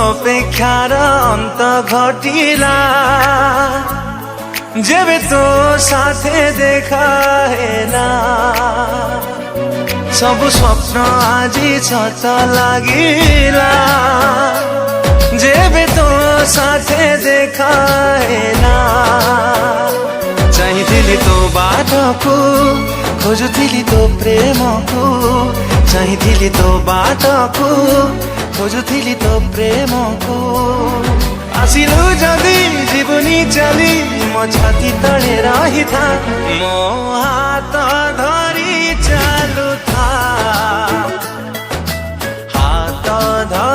अपेक्षार अंत घटिला जेबे तो साथे देखा हेला सब स्वप्न आजी सत लागिला जेबे तो साथे देखा हेला चाहिथिली तो बाटको खोजुथिली तो प्रेमको चाहिथिली तो बाटको खोजुथिली तो प्रेमको आसिलु जदि जीवनी चली मो छाती तले रही था मो हाथ धरी चालू था हाथ धरी